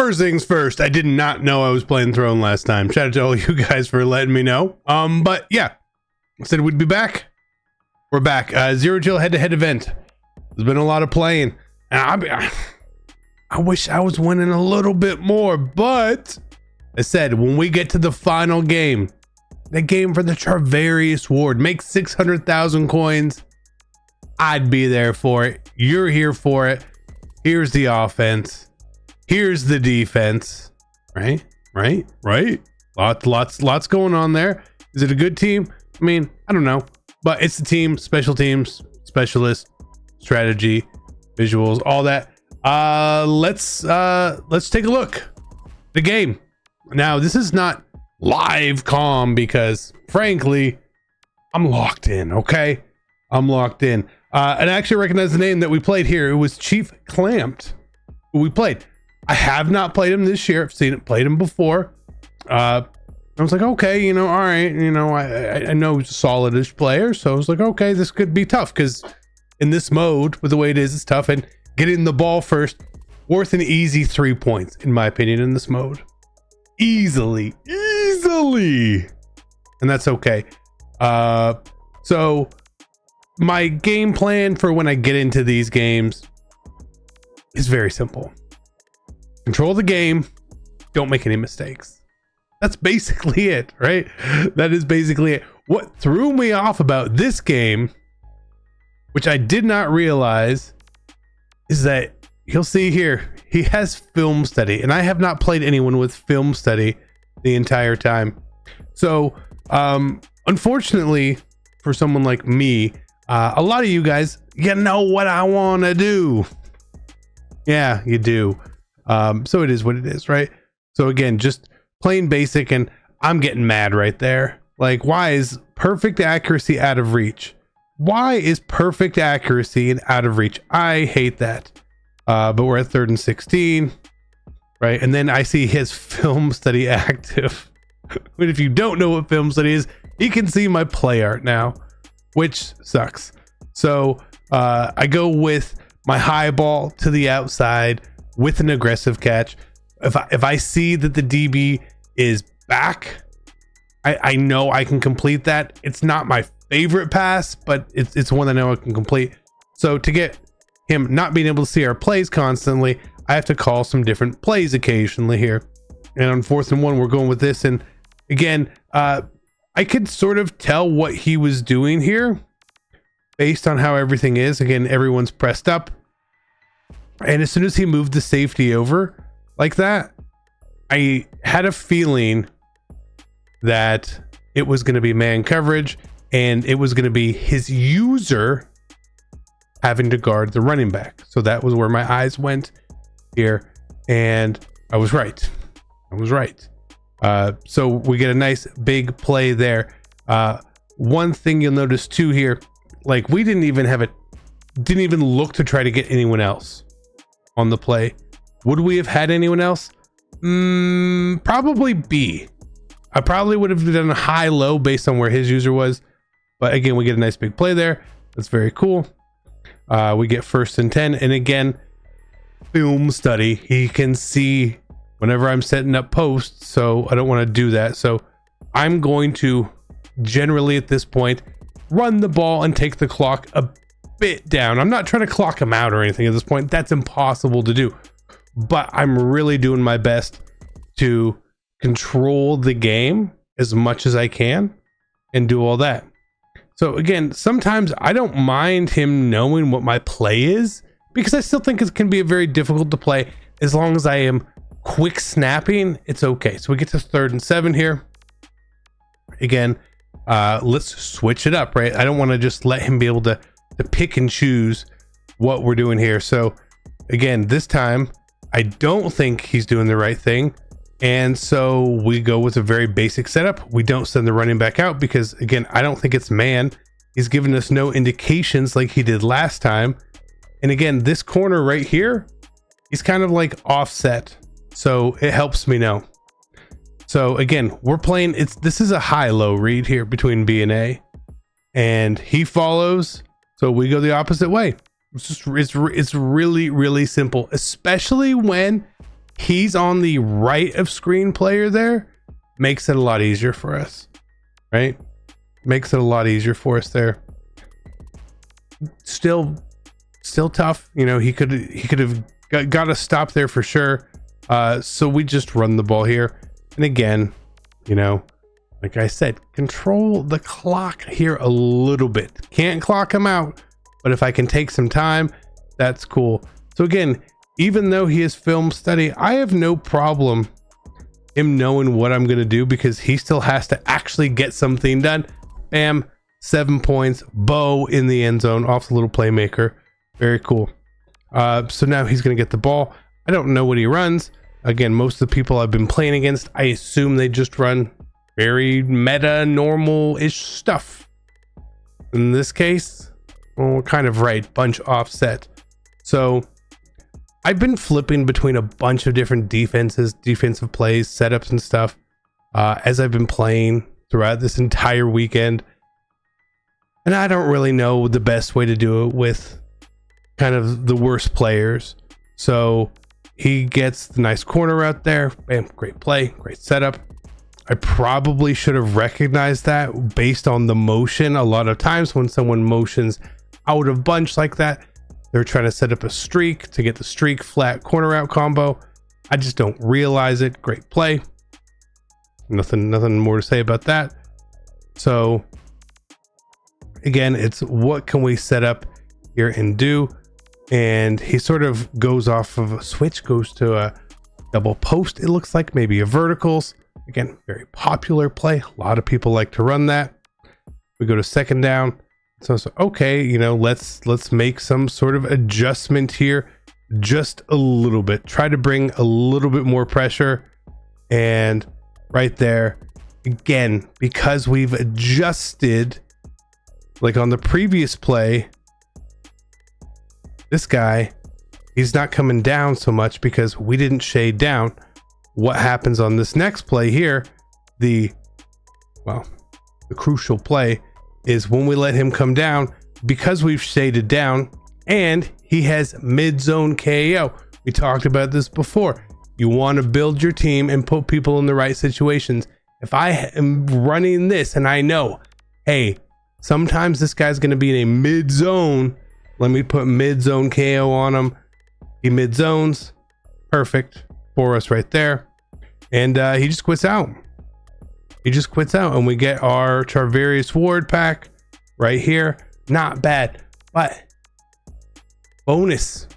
First things first, I did not know I was playing Throne last time. Shout out to all you guys for letting me know. But yeah, I said we'd be back. We're back. Zero Chill head-to-head event. There's been a lot of playing. And I wish I was winning a little bit more, but I said when we get to the final game, the game for the Charvarius Ward, make 600,000 coins, I'd be there for it. You're here for it. Here's the offense. Here's the defense. Right? Lots going on there. Is it a good team? I mean, I don't know, but it's the team, special teams, specialist, strategy, visuals, all that. Let's take a look. The game. Now, this is not live comm because frankly, I'm locked in, okay? I'm locked in. And I actually recognize the name that we played here. It was Chief Clamped, who we played. I have not played him this year. I've seen it, played him before. I was like, okay, all right, I know he's a solid-ish player, so I was like, okay, this could be tough because in this mode, with the way it is, it's tough, and getting the ball first, worth an easy 3 points, in my opinion, in this mode. Easily, and that's okay. So my game plan for when I get into these games is very simple. Control the game, don't make any mistakes. That's basically it, right? That is basically it. What threw me off about this game, which I did not realize, is that you'll see here, he has film study, and I have not played anyone with film study the entire time. So, unfortunately, for someone like me, a lot of you guys, you know what I want to do. Yeah, you do. So it is what it is, right? So again, just plain basic, and I'm getting mad right there. Like, why is perfect accuracy out of reach? Why is perfect accuracy and out of reach? I hate that. But we're at 3rd and 16, right? And then I see his film study active. But if you don't know what film study is, you can see my play art now, which sucks. So I go with my high ball to the outside with an aggressive catch. If I see that the DB is back, I know I can complete that. It's not my favorite pass, but it's one I know I can complete. So to get him not being able to see our plays constantly, I have to call some different plays occasionally here. And on 4th and 1, we're going with this. And again, I could sort of tell what he was doing here based on how everything is. Again, everyone's pressed up. And as soon as he moved the safety over like that, I had a feeling that it was going to be man coverage and it was going to be his user having to guard the running back. So that was where my eyes went here, and I was right. So we get a nice big play there. One thing you'll notice too here, like we didn't even look to try to get anyone else on the play. Would we have had anyone else? Probably B. I probably would have done a high-low based on where his user was. But again, we get a nice big play there. That's very cool. We get 1st and 10. And again, film study. He can see whenever I'm setting up posts. So I don't want to do that. So I'm going to generally at this point run the ball and take the clock a bit down. I'm not trying to clock him out or anything at this point. That's impossible to do. But I'm really doing my best to control the game as much as I can and do all that. So again, sometimes I don't mind him knowing what my play is because I still think it can be very difficult to play. As long as I am quick snapping, it's okay. So we get to 3rd and 7 here. Again, let's switch it up, right? I don't want to just let him be able to pick and choose what we're doing here. So again, this time I don't think he's doing the right thing. And so we go with a very basic setup. We don't send the running back out because again, I don't think it's man. He's given us no indications like he did last time. And again, this corner right here, he's kind of like offset. So it helps me know. So again, we're playing, this is a high-low read here between B and A. And he follows. So we go the opposite way. It's really, really simple, especially when he's on the right of screen player there, makes it a lot easier for us, right? Makes it a lot easier for us there. Still tough. You know, he could have got a stop there for sure. So we just run the ball here. And again, you know, like I said, control the clock here a little bit. Can't clock him out, but if I can take some time, that's cool. So again, even though he is film study, I have no problem him knowing what I'm going to do, because he still has to actually get something done. Bam, 7 points, Bo in the end zone off the little playmaker. Very cool. So now he's going to get the ball. I don't know what he runs. Again, most of the people I've been playing against, I assume they just run very meta, normal-ish stuff. In this case, well, we're kind of right, bunch offset. So I've been flipping between a bunch of different defenses, defensive plays, setups and stuff as I've been playing throughout this entire weekend. And I don't really know the best way to do it with kind of the worst players. So he gets the nice corner out there. Bam, great play, great setup. I probably should have recognized that based on the motion. A lot of times when someone motions out of bunch like that, they're trying to set up a streak to get the streak flat corner out combo. I just don't realize it. Great play. Nothing more to say about that. So again, it's what can we set up here and do? And he sort of goes off of a switch, goes to a double post. It looks like maybe a verticals. Again, very popular play. A lot of people like to run that. We go to second down. So okay, you know, let's make some sort of adjustment here, just a little bit. Try to bring a little bit more pressure, and right there, again, because we've adjusted, like on the previous play, this guy, he's not coming down so much because we didn't shade down. What happens on this next play here, the crucial play, is when we let him come down, because we've shaded down and he has mid-zone KO. We talked about this before. You want to build your team and put people in the right situations. If I am running this and I know, hey, sometimes this guy's going to be in a mid-zone, let me put mid-zone KO on him. He mid-zones. Perfect for us right there. And he just quits out. He just quits out, and we get our Charvarius Ward pack right here. Not bad, but bonus.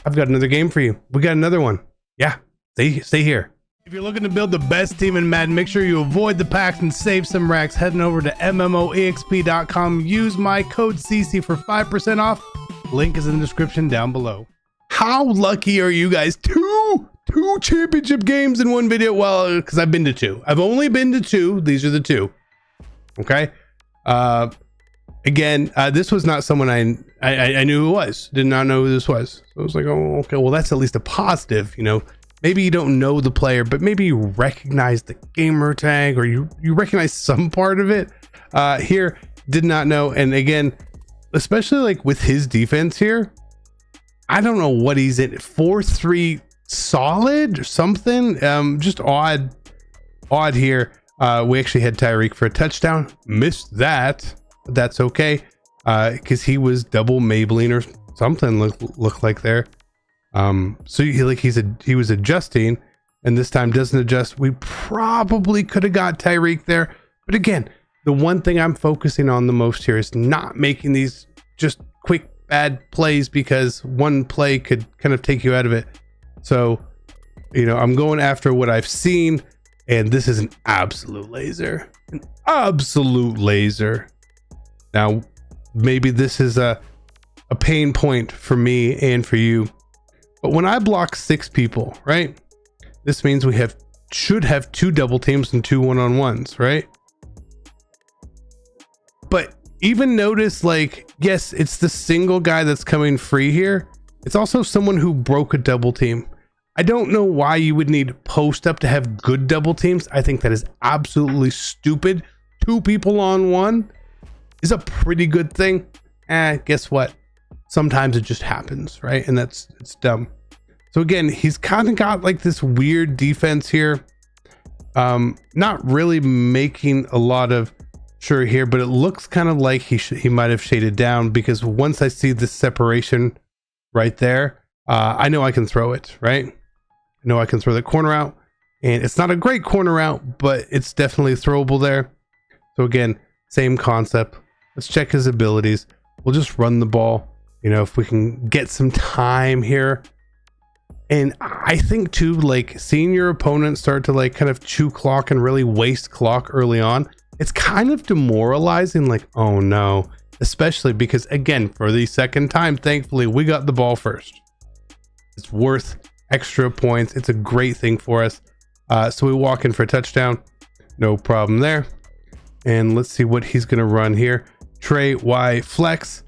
I've got another game for you. We got another one. Yeah, stay here. If you're looking to build the best team in Madden, make sure you avoid the packs and save some racks. Heading over to MMOEXP.com. Use my code CC for 5% off. Link is in the description down below. How lucky are you guys? Two championship games in one video. Well, because I've been to two. I've only been to two. These are the two. Okay. Again, this was not someone I knew who it was. Did not know who this was. So I was like, oh, okay. Well, that's at least a positive. You know, maybe you don't know the player, but maybe you recognize the gamer tag, or you recognize some part of it. Here, did not know. And again, especially like with his defense here, I don't know what he's in. 4-3 solid or something. Just odd here. We actually had Tyreek for a touchdown. Missed that. That's okay. Because he was double Maybelline or something looked like there. So he was adjusting, and this time doesn't adjust. We probably could have got Tyreek there. But again, the one thing I'm focusing on the most here is not making these just quick bad plays, because one play could kind of take you out of it. So, you know, I'm going after what I've seen, and this is an absolute laser. An absolute laser. Now, maybe this is a pain point for me and for you, but when I block 6 people, right? This means we should have 2 double teams and 2 one-on-ones, right? But even notice, like, yes, it's the single guy that's coming free here. It's also someone who broke a double team. I don't know why you would need post up to have good double teams. I think that is absolutely stupid. 2 people on 1 is a pretty good thing. Guess what? Sometimes it just happens, right? And it's dumb. So again, he's kind of got like this weird defense here. Not really making a lot of sure here, but it looks kind of like he might have shaded down, because once I see this separation right there, I know I can throw it, right? I know I can throw the corner out, and it's not a great corner out, but it's definitely throwable there. So again, same concept. Let's check his abilities. We'll just run the ball, you know, if we can get some time here. And I think too, like seeing your opponent start to like kind of chew clock and really waste clock early on, it's kind of demoralizing. Like, oh no, especially because again, for the second time, thankfully we got the ball first. It's worth extra points. It's a great thing for us. So we walk in for a touchdown, no problem there. And let's see what he's going to run here. Trey Y flex.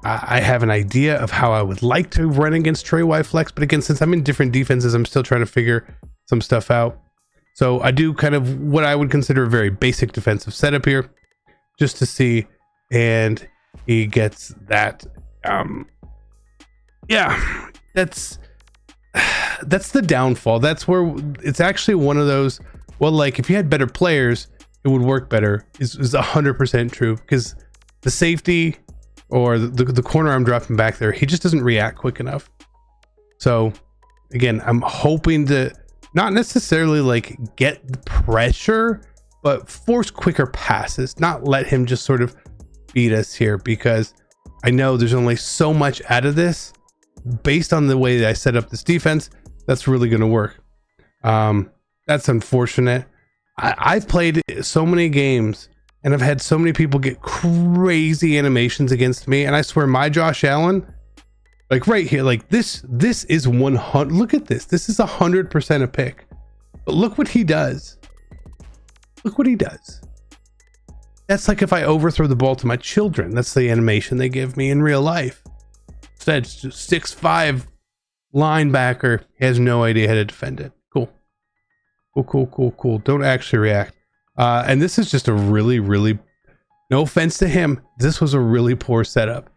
I have an idea of how I would like to run against Trey Y flex, but again, since I'm in different defenses, I'm still trying to figure some stuff out. So I do kind of what I would consider a very basic defensive setup here, just to see. And he gets that. Yeah, that's the downfall. That's where it's actually one of those, well, like if you had better players, it would work better is 100% true, because the safety or the corner I'm dropping back there, he just doesn't react quick enough. So again, I'm hoping to not necessarily like get the pressure, but force quicker passes, not let him just sort of beat us here, because I know there's only so much out of this based on the way that I set up this defense. That's really going to work. That's unfortunate. I've played so many games and I've had so many people get crazy animations against me, and I swear my Josh Allen, like right here, like this is 100. Look at this. This is 100% a pick. But look what he does. Look what he does. That's like if I overthrow the ball to my children. That's the animation they give me in real life. Instead, it's just 6'5" linebacker. He has no idea how to defend it. Cool. Cool. Don't actually react. And this is just a really, no offense to him, this was a really poor setup.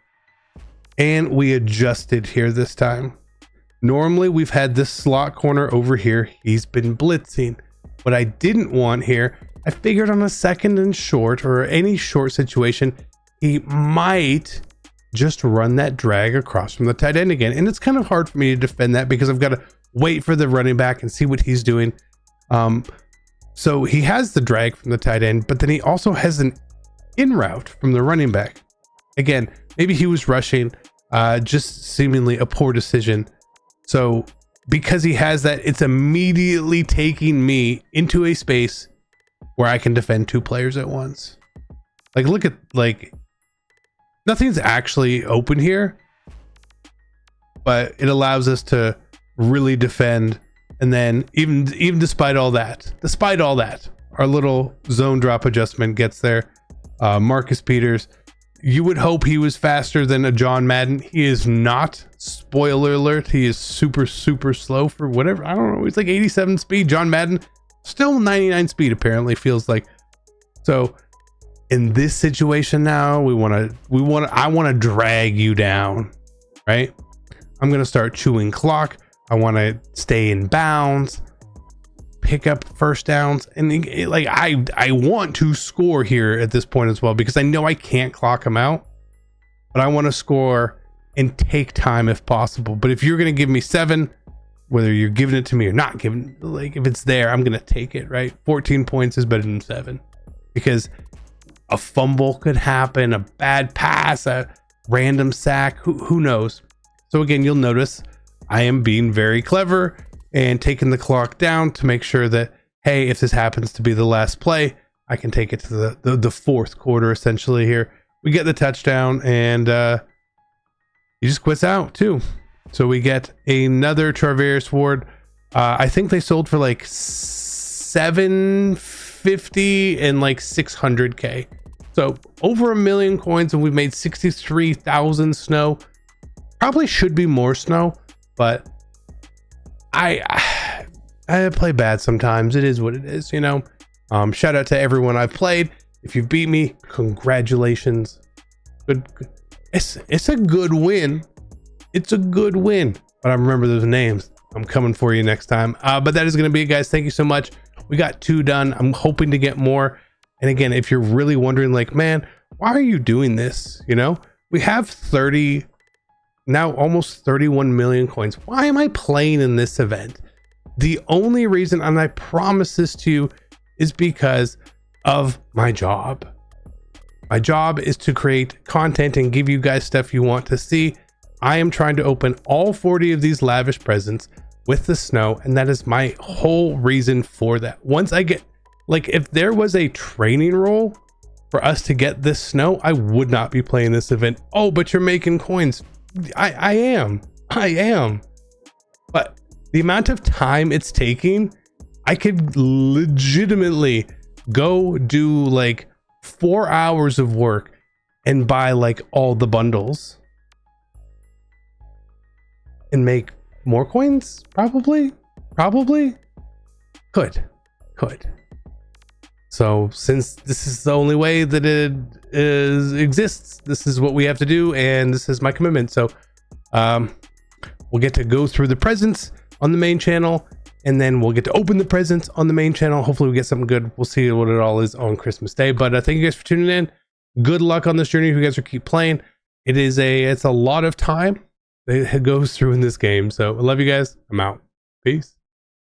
And we adjusted here this time. Normally we've had this slot corner over here. He's been blitzing. What I didn't want here, I figured on a second and short or any short situation, he might just run that drag across from the tight end again. And it's kind of hard for me to defend that because I've got to wait for the running back and see what he's doing. So he has the drag from the tight end, but then he also has an in route from the running back. Again, maybe he was rushing, just seemingly a poor decision. So because he has that, it's immediately taking me into a space where I can defend two players at once. Like, look at, like, nothing's actually open here, but it allows us to really defend. And then even despite all that, our little zone drop adjustment gets there. Marcus Peters, you would hope he was faster than a John Madden. He is not. Spoiler alert, he is super slow for whatever. I don't know. He's like 87 speed. John Madden, still 99 speed apparently, feels like. So in this situation now, I want to drag you down, right? I'm going to start chewing clock. I want to stay in bounds, pick up first downs, and like I want to score here at this point as well, because I know I can't clock him out, but I want to score and take time if possible. But if you're going to give me 7, whether you're giving it to me or not giving, like if it's there, I'm going to take it, right? 14 points is better than 7, because a fumble could happen, a bad pass, a random sack, who knows? So again, you'll notice I am being very clever and taking the clock down to make sure that, hey, if this happens to be the last play, I can take it to the fourth quarter essentially here. We get the touchdown, and he just quits out too. So we get another Traverse Ward. I think they sold for like $750 and like 600K. So over 1 million coins, and we've made 63,000 snow. Probably should be more snow, but I play bad sometimes. It is what it is, you know. Shout out to everyone I've played. If you beat me, congratulations. Good. It's a good win. It's a good win. But I remember those names. I'm coming for you next time. But that is going to be it, guys. Thank you so much. We got 2 done. I'm hoping to get more. And again, if you're really wondering, like, man, why are you doing this? You know, we have 30, now almost 31 million coins. Why am I playing in this event? The only reason, and I promise this to you, is because of my job. My job is to create content and give you guys stuff you want to see. I am trying to open all 40 of these lavish presents with the snow, and that is my whole reason for that. Once I get, like, if there was a training role for us to get this snow, I would not be playing this event. Oh, but you're making coins. I am. But the amount of time it's taking, I could legitimately go do like 4 hours of work and buy like all the bundles and make more coins. Probably could. So since this is the only way that it exists, this is what we have to do, and this is my commitment. So we'll get to go through the presents on the main channel, and then we'll get to open the presents on the main channel. Hopefully we get something good. We'll see what it all is on Christmas Day. But thank you guys for tuning in. Good luck on this journey if you guys are keep playing. It's a lot of time that it goes through in this game. So I love you guys. I'm out. Peace.